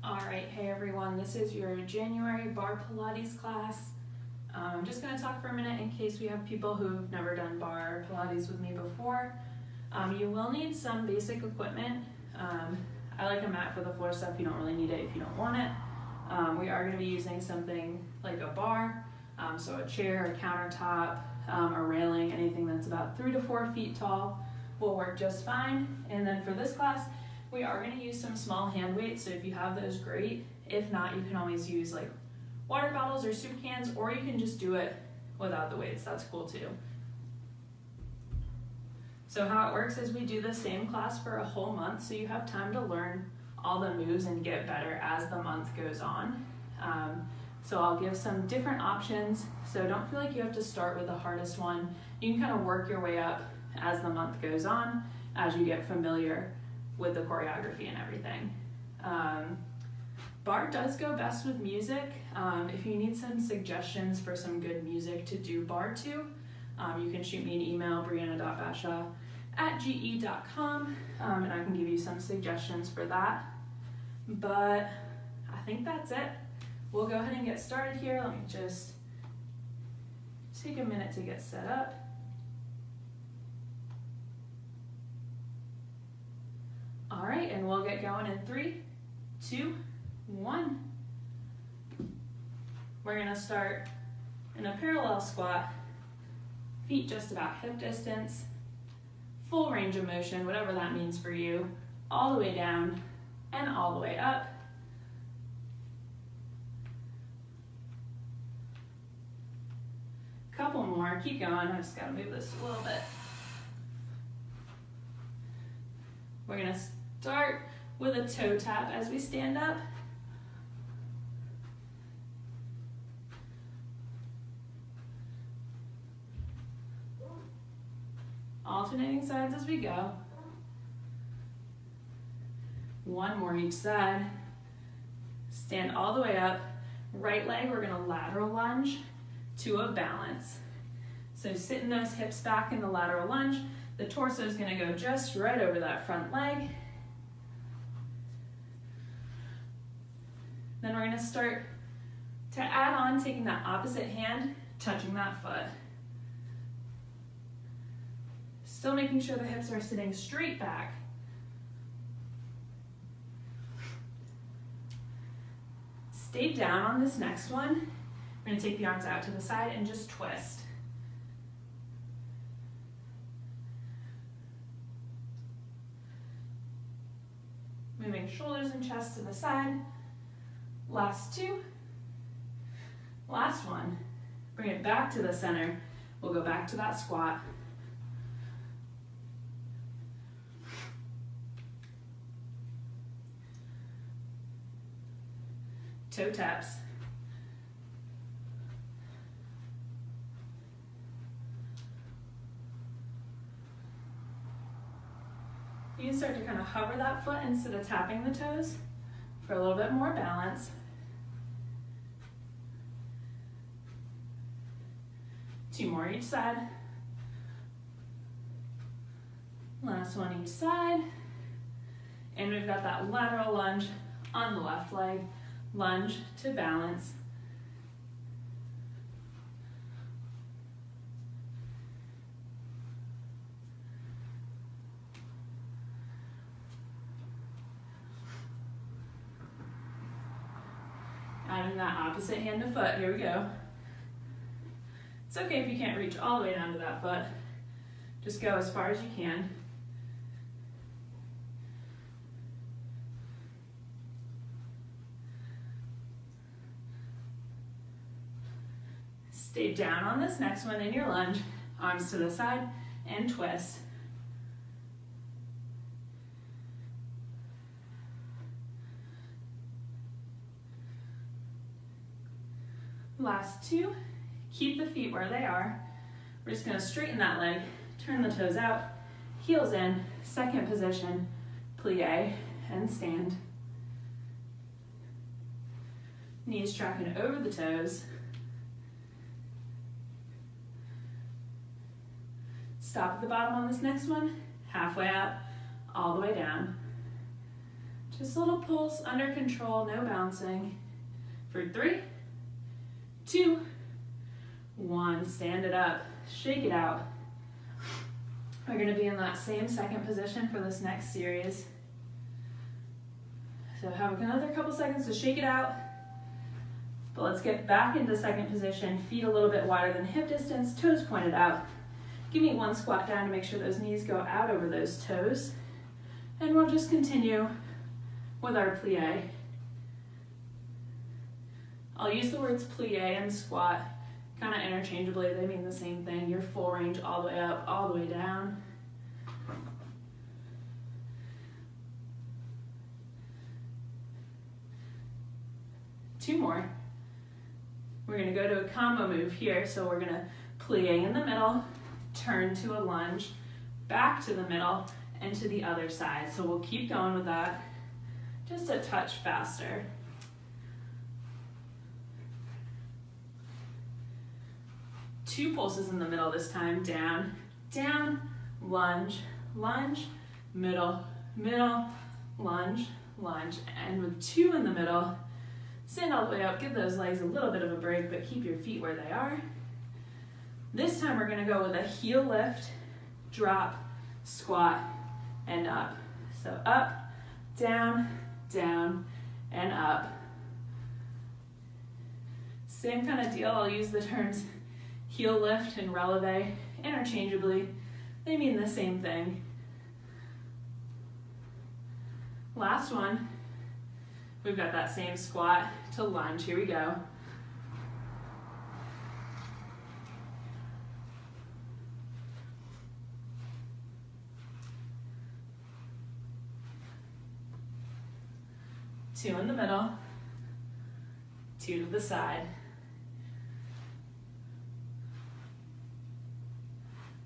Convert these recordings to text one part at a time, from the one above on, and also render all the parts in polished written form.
Alright, hey everyone, this is your January Barre Pilates class. I'm just going to talk for a minute in case we have people who've never done Barre Pilates with me before. You will need some basic equipment. I like a mat for the floor stuff. You don't really need it if you don't want it. We are going to be using something like a bar, so a chair, a countertop, a railing, anything that's about 3 to 4 feet tall will work just fine. And then for this class, we are going to use some small hand weights, so if you have those, great. If not, you can always use like water bottles or soup cans, or you can just do it without the weights. That's cool too. So how it works is we do the same class for a whole month, so you have time to learn all the moves and get better as the month goes on. So I'll give some different options, so don't feel like you have to start with the hardest one. You can kind of work your way up as the month goes on, as you get familiar with the choreography and everything. Barre does go best with music. If you need some suggestions for some good music to do Barre to, you can shoot me an email, brianna.basha@ge.com, and I can give you some suggestions for that. But I think that's it. We'll go ahead and get started here. Let me just take a minute to get set up. All right, and we'll get going in 3, 2, 1. We're gonna start in a parallel squat, feet just about hip distance, full range of motion, whatever that means for you, all the way down and all the way up. Couple more, keep going. I just gotta move this a little bit. We're gonna start with a toe tap as we stand up. Alternating sides as we go. One more each side. Stand all the way up. Right leg, we're gonna lateral lunge to a balance. So sitting those hips back in the lateral lunge. The torso is gonna go just right over that front leg. Then we're gonna start to add on, taking that opposite hand, touching that foot. Still making sure the hips are sitting straight back. Stay down on this next one. We're gonna take the arms out to the side and just twist. Moving shoulders and chest to the side. Last 2. Last one. Bring it back to the center. We'll go back to that squat. Toe taps. You can start to kind of hover that foot instead of tapping the toes for a little bit more balance. 2 more each side. Last one each side. And we've got that lateral lunge on the left leg. Lunge to balance. Adding that opposite hand to foot, here we go. It's okay if you can't reach all the way down to that foot. Just go as far as you can. Stay down on this next one in your lunge, arms to the side and twist. Last 2, keep the feet where they are. We're just gonna straighten that leg, turn the toes out, heels in, second position, plie, and stand. Knees tracking over the toes. Stop at the bottom on this next one, halfway up, all the way down. Just a little pulse, under control, no bouncing. For 3, 2, 1, stand it up, shake it out. We're gonna be in that same second position for this next series. So have another couple seconds to shake it out. But let's get back into second position, feet a little bit wider than hip distance, toes pointed out. Give me one squat down to make sure those knees go out over those toes. And we'll just continue with our plie. I'll use the words plie and squat kind of interchangeably. They mean the same thing. Your full range all the way up, all the way down. Two more. We're gonna go to a combo move here. So we're gonna plie in the middle, turn to a lunge, back to the middle, and to the other side. So we'll keep going with that, just a touch faster. Two pulses in the middle this time, down, down, lunge, lunge, middle, middle, lunge, lunge. And with 2 in the middle, stand all the way up, give those legs a little bit of a break, but keep your feet where they are. This time we're gonna go with a heel lift, drop, squat, and up. So up, down, down, and up. Same kind of deal, I'll use the terms heel lift and releve interchangeably. They mean the same thing. Last one, we've got that same squat to lunge. Here we go. Two in the middle, 2 to the side.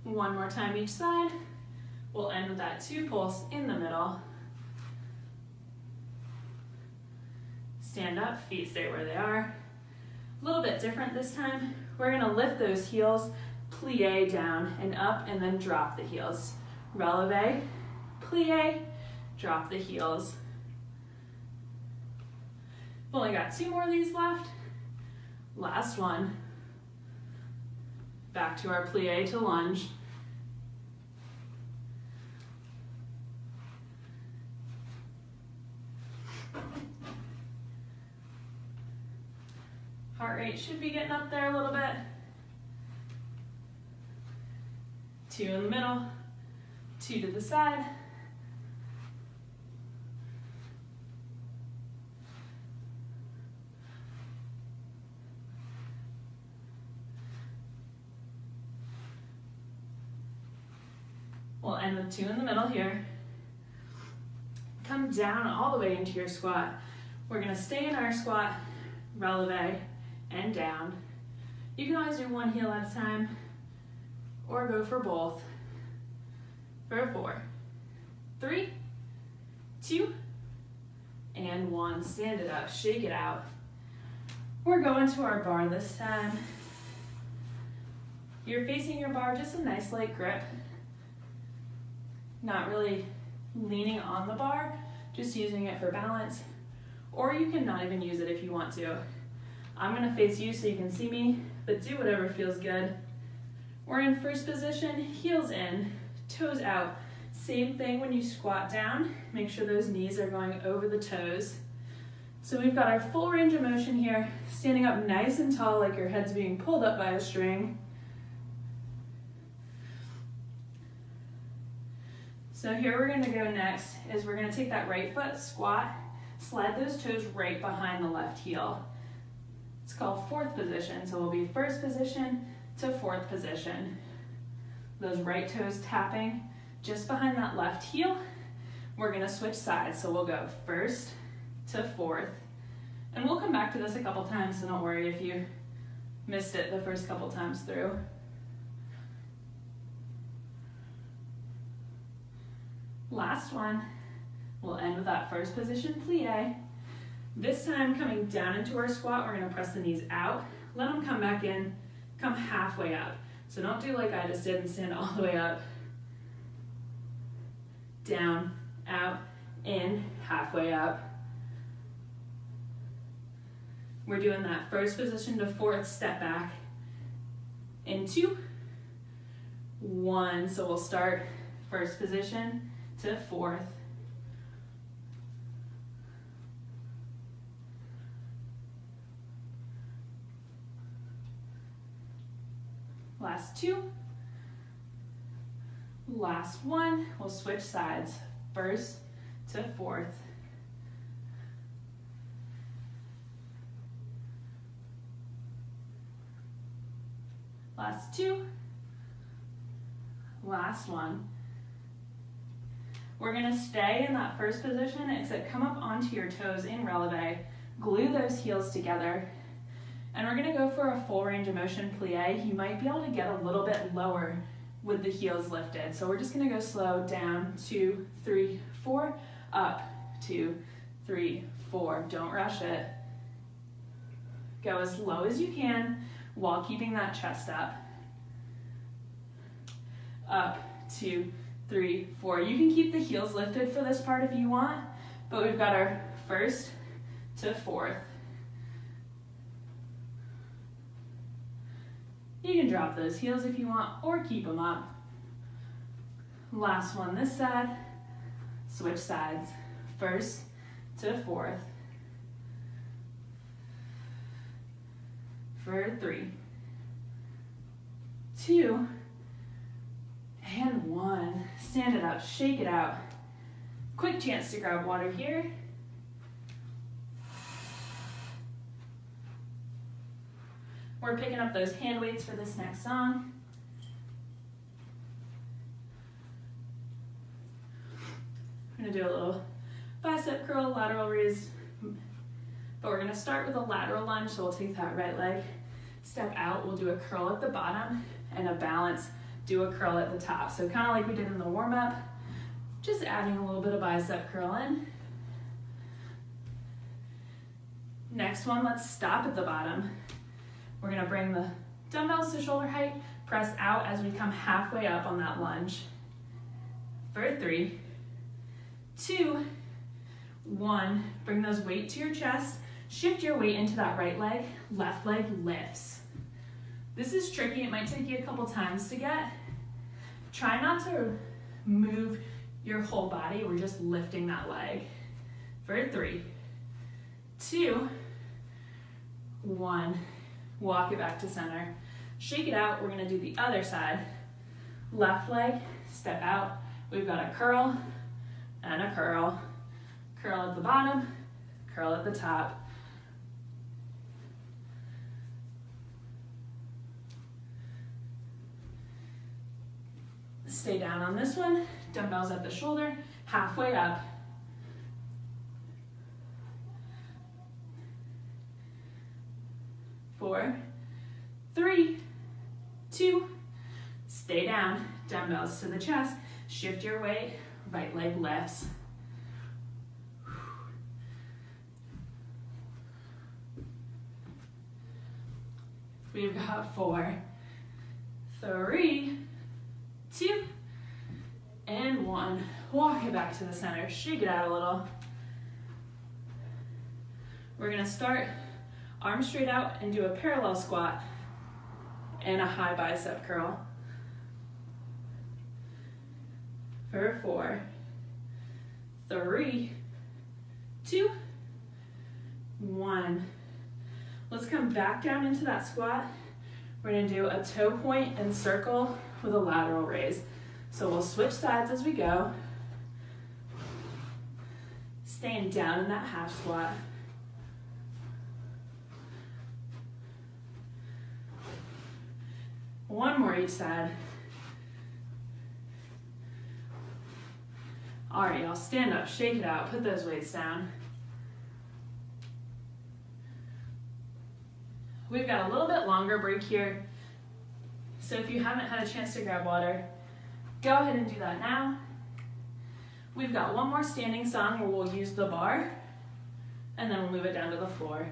One more time each side. We'll end with that 2 pulse in the middle. Stand up, feet stay where they are. A little bit different this time. We're gonna lift those heels, plie down and up, and then drop the heels. Releve, plie, drop the heels. We've only got 2 more of these left. Last one. Back to our plie to lunge. Heart rate should be getting up there a little bit. 2 in the middle, 2 to the side. We'll end with 2 in the middle here. Come down all the way into your squat. We're gonna stay in our squat, releve, and down. You can always do one heel at a time, or go for both. For 4, 3, 2, and 1. Stand it up, shake it out. We're going to our bar this time. You're facing your bar, just a nice light grip. Not really leaning on the bar, just using it for balance. Or you can not even use it if you want to. I'm gonna face you so you can see me, but do whatever feels good. We're in first position, heels in, toes out. Same thing when you squat down. Make sure those knees are going over the toes. So we've got our full range of motion here, standing up nice and tall like your head's being pulled up by a string. So here we're gonna go next is we're gonna take that right foot, squat, slide those toes right behind the left heel. It's called 4th position, so we'll be 1st position to 4th position. Those right toes tapping just behind that left heel. We're gonna switch sides, so we'll go 1st to 4th. And we'll come back to this a couple times, so don't worry if you missed it the first couple times through. Last one, we'll end with that 1st position plie. This time coming down into our squat, we're gonna press the knees out, let them come back in, come halfway up. So don't do like I just did and stand all the way up. Down, out, in, halfway up. We're doing that first position to fourth, step back, into 1. So we'll start first position to fourth. Last 2. Last 1, we'll switch sides, first to fourth. Last 2. Last 1. We're gonna stay in that first position, except come up onto your toes in releve, glue those heels together, and we're gonna go for a full range of motion plie. You might be able to get a little bit lower with the heels lifted. So we're just gonna go slow, down, 2, 3, 4, up, 2, 3, 4. Don't rush it. Go as low as you can while keeping that chest up. Up, 2, 3, 4. You can keep the heels lifted for this part if you want, but we've got our first to fourth. You can drop those heels if you want, or keep them up. Last one this side, switch sides. First to fourth. For 3, 2, and 1. Stand it up, shake it out. Quick chance to grab water here. We're picking up those hand weights for this next song. I'm gonna do a little bicep curl, lateral raise, but we're gonna start with a lateral lunge, so we'll take that right leg, step out, we'll do a curl at the bottom, and a balance, do a curl at the top. So kind of like we did in the warm-up, just adding a little bit of bicep curl in. Next one, let's stop at the bottom. We're gonna bring the dumbbells to shoulder height, press out as we come halfway up on that lunge. For 3, 2, 1. Bring those weight to your chest, shift your weight into that right leg, left leg lifts. This is tricky, it might take you a couple times to get. Try not to move your whole body, we're just lifting that leg. For 3, 2, 1. Walk it back to center. Shake it out, we're gonna do the other side. Left leg, step out. We've got a curl and a curl. Curl at the bottom, curl at the top. Stay down on this one, dumbbells at the shoulder, halfway up. Four, 3, 2, stay down, dumbbells to the chest, shift your weight, right leg lifts. We've got 4, 3, 2, and 1. Walk it back to the center, shake it out a little. We're gonna start arms straight out and do a parallel squat and a high bicep curl. For 4, 3, 2, 1. Let's come back down into that squat. We're gonna do a toe point and circle with a lateral raise. So we'll switch sides as we go. Staying down in that half squat. One more each side. All right, y'all, stand up, shake it out, put those weights down. We've got a little bit longer break here, so if you haven't had a chance to grab water, go ahead and do that now. We've got one more standing song where we'll use the bar, and then we'll move it down to the floor.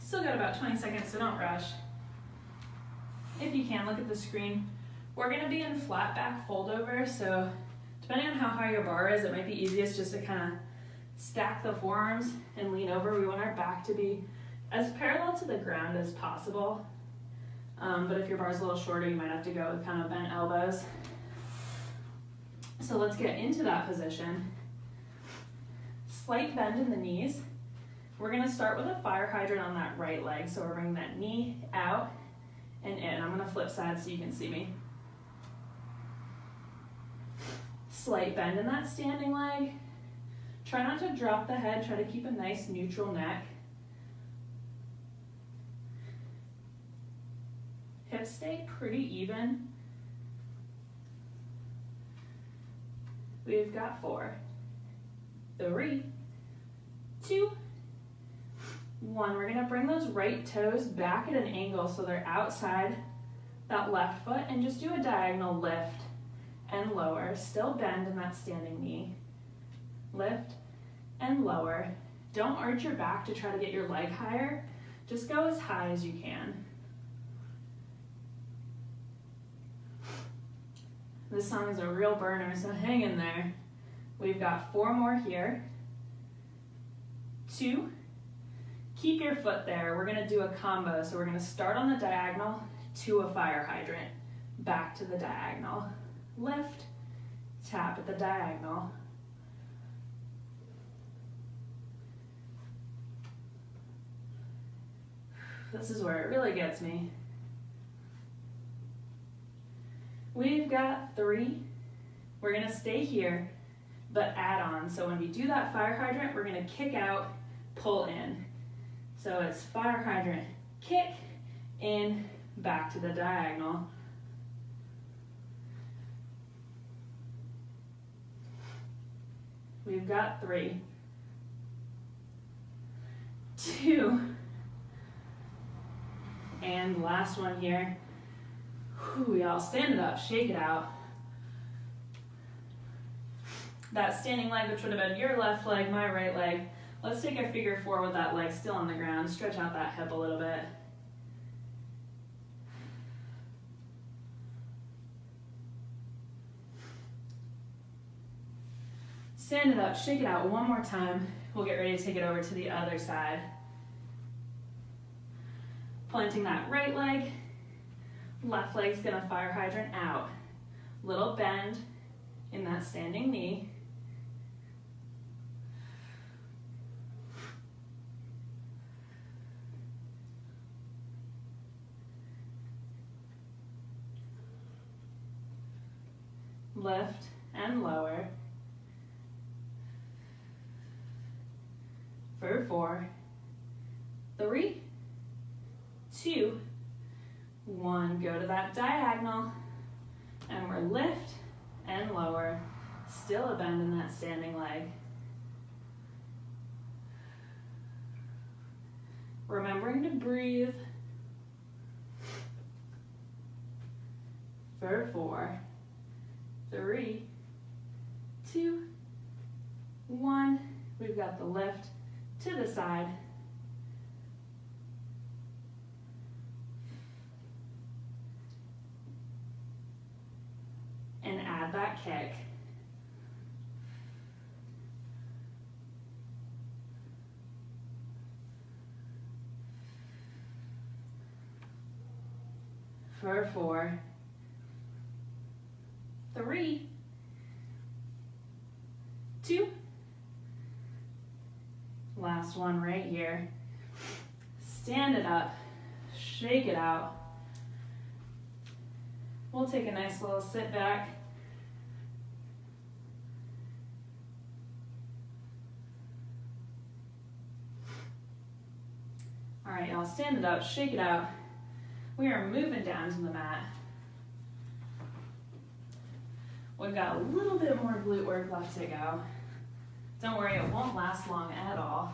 Still got about 20 seconds, so don't rush. If you can, look at the screen. We're gonna be in flat back fold over, so depending on how high your bar is, it might be easiest just to kind of stack the forearms and lean over. We want our back to be as parallel to the ground as possible. But if your bar is a little shorter, you might have to go with kind of bent elbows. So let's get into that position. Slight bend in the knees. We're gonna start with a fire hydrant on that right leg. So we're bringing that knee out and in. I'm gonna flip sides so you can see me. Slight bend in that standing leg. Try not to drop the head, try to keep a nice neutral neck. Hips stay pretty even. We've got 4, 3, 2, 1. We're gonna bring those right toes back at an angle so they're outside that left foot and just do a diagonal lift and lower. Still bend in that standing knee. Lift and lower. Don't arch your back to try to get your leg higher. Just go as high as you can. This song is a real burner, so hang in there. We've got 4 more here. 2. Keep your foot there. We're gonna do a combo. So we're gonna start on the diagonal to a fire hydrant. Back to the diagonal. Lift, tap at the diagonal. This is where it really gets me. We've got 3. We're gonna stay here, but add on. So when we do that fire hydrant, we're gonna kick out, pull in. So it's fire hydrant, kick, in, back to the diagonal. We've got 3, 2, and last one here. Whew, y'all, stand it up, shake it out. That standing leg, which would have been your left leg, my right leg. Let's take a figure 4 with that leg still on the ground. Stretch out that hip a little bit. Stand it up, shake it out one more time. We'll get ready to take it over to the other side. Planting that right leg. Left leg's gonna fire hydrant out. Little bend in that standing knee. Lift and lower. For 4, 3, 2, 1. Go to that diagonal, and we're lift and lower. Still a bend in that standing leg. Remembering to breathe. For 4, 3, 2, 1. We've got the lift to the side. And add that kick. For 4, 3, 2, last one right here. Stand it up, shake it out. We'll take a nice little sit back. All right, y'all, stand it up, shake it out. We are moving down to the mat. We've got a little bit more glute work left to go. Don't worry, it won't last long at all.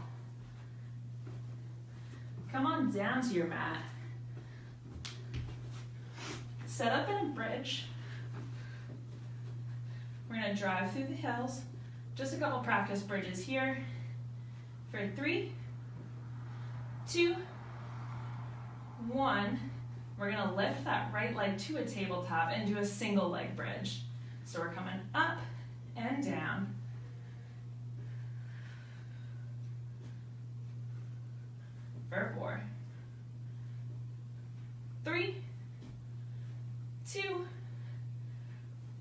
Come on down to your mat. Set up in a bridge. We're gonna drive through the hills. Just a couple practice bridges here. For 3, 2, 1. We're gonna lift that right leg to a tabletop and do a single leg bridge. So we're coming up and down. For 4, 3, 2,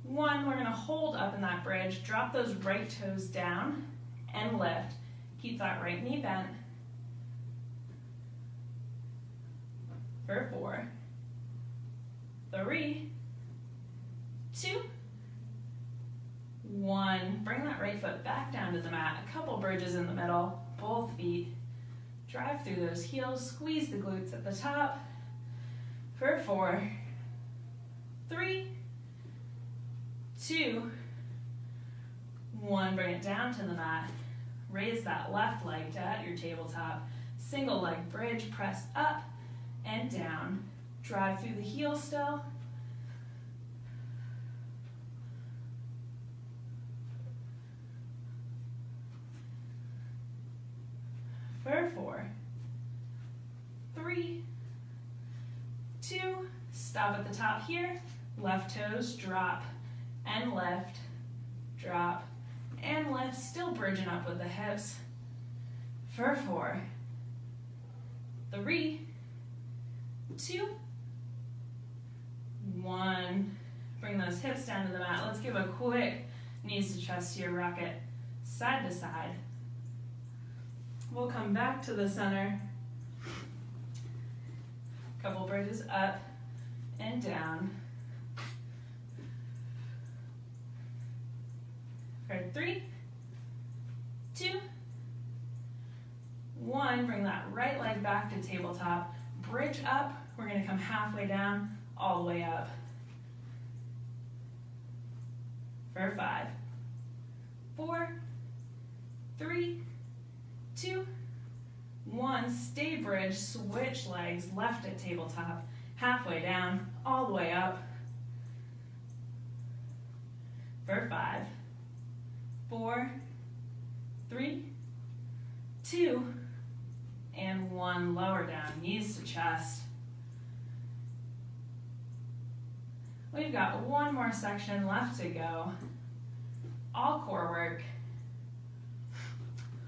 1. We're gonna hold up in that bridge, drop those right toes down and lift. Keep that right knee bent. For 4, 3, 2, 1. Bring that right foot back down to the mat. A couple bridges in the middle, both feet. Drive through those heels, squeeze the glutes at the top. For 4, 3, 2, 1. Bring it down to the mat. Raise that left leg to at your tabletop. Single leg bridge, press up and down. Drive through the heel still. For 4, 3, 2, stop at the top here. Left toes drop and lift, drop and lift, still bridging up with the hips. For 4, 3, 2, 1. Bring those hips down to the mat. Let's give a quick knees to chest here, rock it side to side. We'll come back to the center. Couple bridges up and down. For 3, 2, 1. Bring that right leg back to tabletop. Bridge up. We're going to come halfway down, all the way up. For 5, 4, 3, 2, 1. Stay bridge, switch legs, left at tabletop, halfway down, all the way up. For 5, 4, 3, 2, and 1. Lower down, knees to chest. We've got one more section left to go. All core work.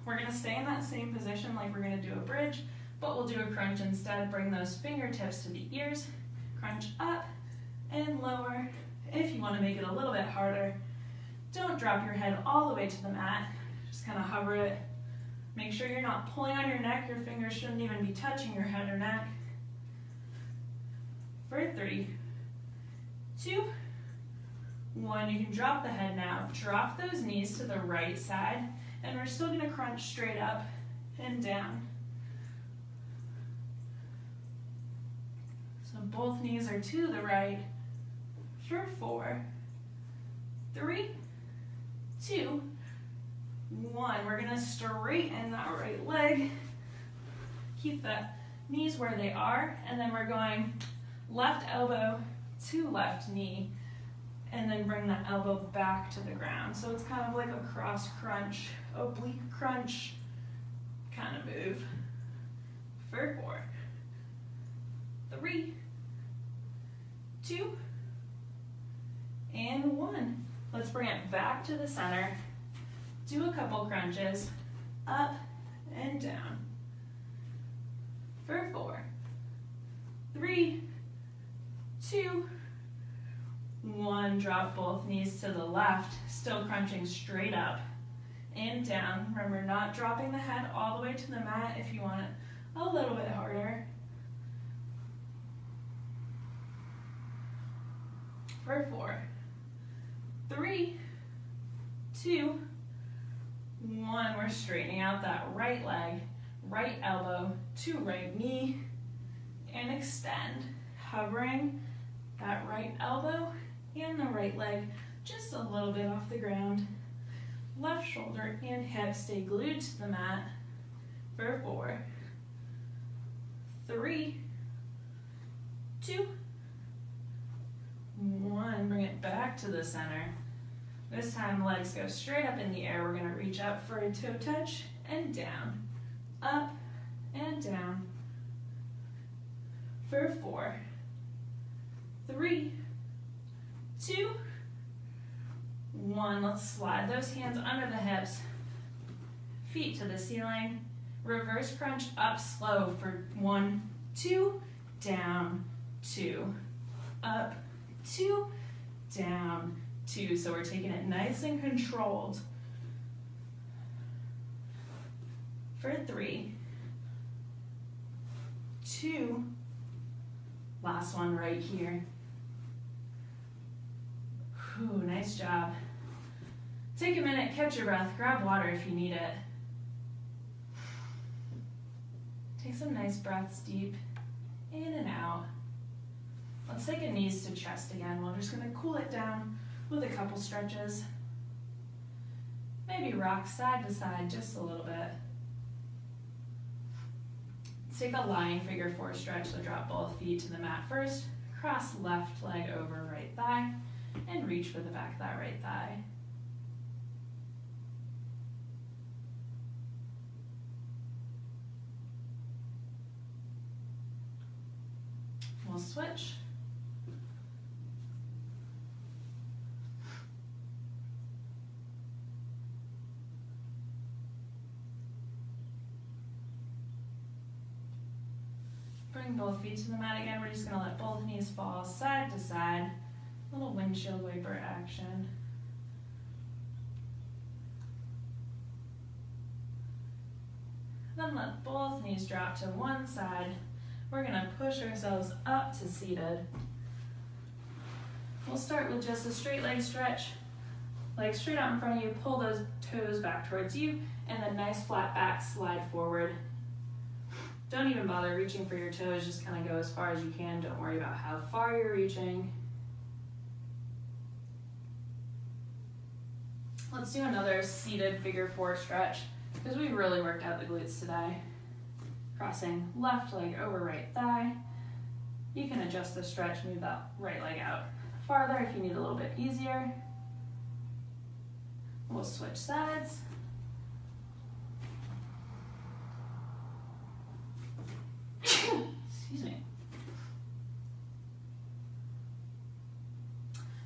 We're gonna stay in that same position like we're gonna do a bridge, but we'll do a crunch instead. Bring those fingertips to the ears, crunch up and lower. If you wanna make it a little bit harder, don't drop your head all the way to the mat. Just kind of hover it. Make sure you're not pulling on your neck. Your fingers shouldn't even be touching your head or neck. For 3, 2, 1. You can drop the head now. Drop those knees to the right side, and we're still gonna crunch straight up and down. So both knees are to the right. For 4, 3, 2, 1. We're gonna straighten that right leg. Keep the knees where they are, and then we're going left elbow to left knee, and then bring that elbow back to the ground. So it's kind of like a cross crunch, oblique crunch kind of move. For 4, 3, 2, and 1. Let's bring it back to the center. Do a couple crunches, up and down. For 4, 3, 2, 1. Drop both knees to the left, still crunching straight up and down. Remember, not dropping the head all the way to the mat if you want it a little bit harder. For 4, 3, 2, 1. We're straightening out that right leg, right elbow to right knee, and extend. Hovering that right elbow and the right leg just a little bit off the ground. Left shoulder and hip stay glued to the mat. For 4, 3, 2, 1. Bring it back to the center. This time legs go straight up in the air. We're going to reach up for a toe touch and down, up and down. for 4, 3, 2, 1. Let's slide those hands under the hips, feet to the ceiling. Reverse crunch up slow for 1, 2, down, 2, up, 2, down, 2. So we're taking it nice and controlled. For 3, 2, last one right here. Whew, nice job. Take a minute, catch your breath, grab water if you need it. Take some nice breaths deep, in and out. Let's take a knees to chest again. We're just gonna cool it down with a couple stretches. Maybe rock side to side just a little bit. Let's take a lying figure 4 stretch, so drop both feet to the mat first, cross left leg over right thigh, and reach for the back of that right thigh. We'll switch. Bring both feet to the mat again. We're just going to let both knees fall side to side. Little windshield wiper action. Then let both knees drop to one side. We're going to push ourselves up to seated. We'll start with just a straight leg stretch. Legs straight out in front of you, pull those toes back towards you, and then nice flat back slide forward. Don't even bother reaching for your toes, just kind of go as far as you can. Don't worry about how far you're reaching. Let's do another seated figure 4 stretch, because we really worked out the glutes today. Crossing left leg over right thigh. You can adjust the stretch, move that right leg out farther if you need a little bit easier. We'll switch sides. Excuse me.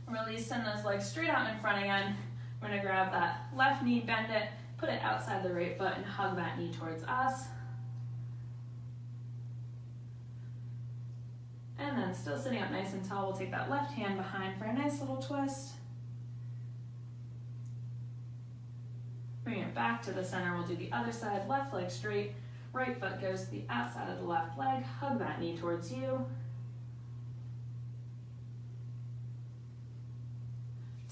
Release, send those legs straight out in front again. We're gonna grab that left knee, bend it, put it outside the right foot, and hug that knee towards us. And then still sitting up nice and tall, we'll take that left hand behind for a nice little twist. Bring it back to the center. We'll do the other side, left leg straight, right foot goes to the outside of the left leg, hug that knee towards you.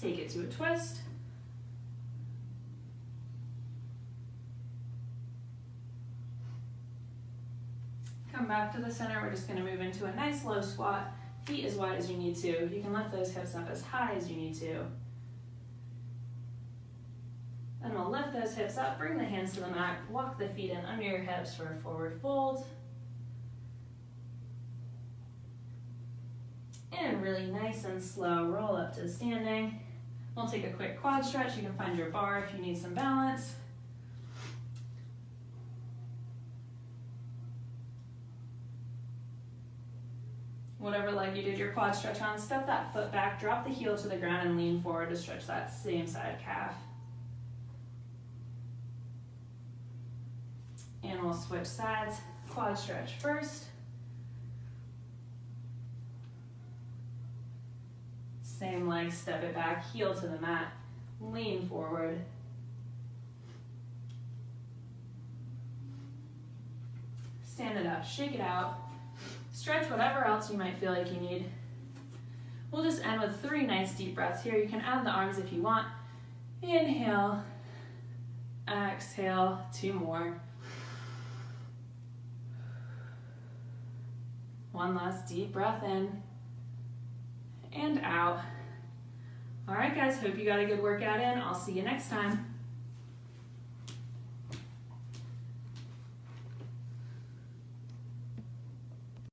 Take it to a twist. Come back to the center. We're just going to move into a nice low squat, feet as wide as you need to. You can lift those hips up as high as you need to. Then we'll lift those hips up, bring the hands to the mat, walk the feet in under your hips for a forward fold. And really nice and slow, roll up to standing. We'll take a quick quad stretch. You can find your bar if you need some balance. Whatever leg you did your quad stretch on, step that foot back, drop the heel to the ground, and lean forward to stretch that same side calf. And we'll switch sides. Quad stretch first. Same leg, step it back, heel to the mat, lean forward. Stand it up, shake it out. Stretch whatever else you might feel like you need. We'll just end with 3 nice deep breaths here. You can add the arms if you want. Inhale, exhale, 2 more. One last deep breath in and out. All right, guys, hope you got a good workout in. I'll see you next time.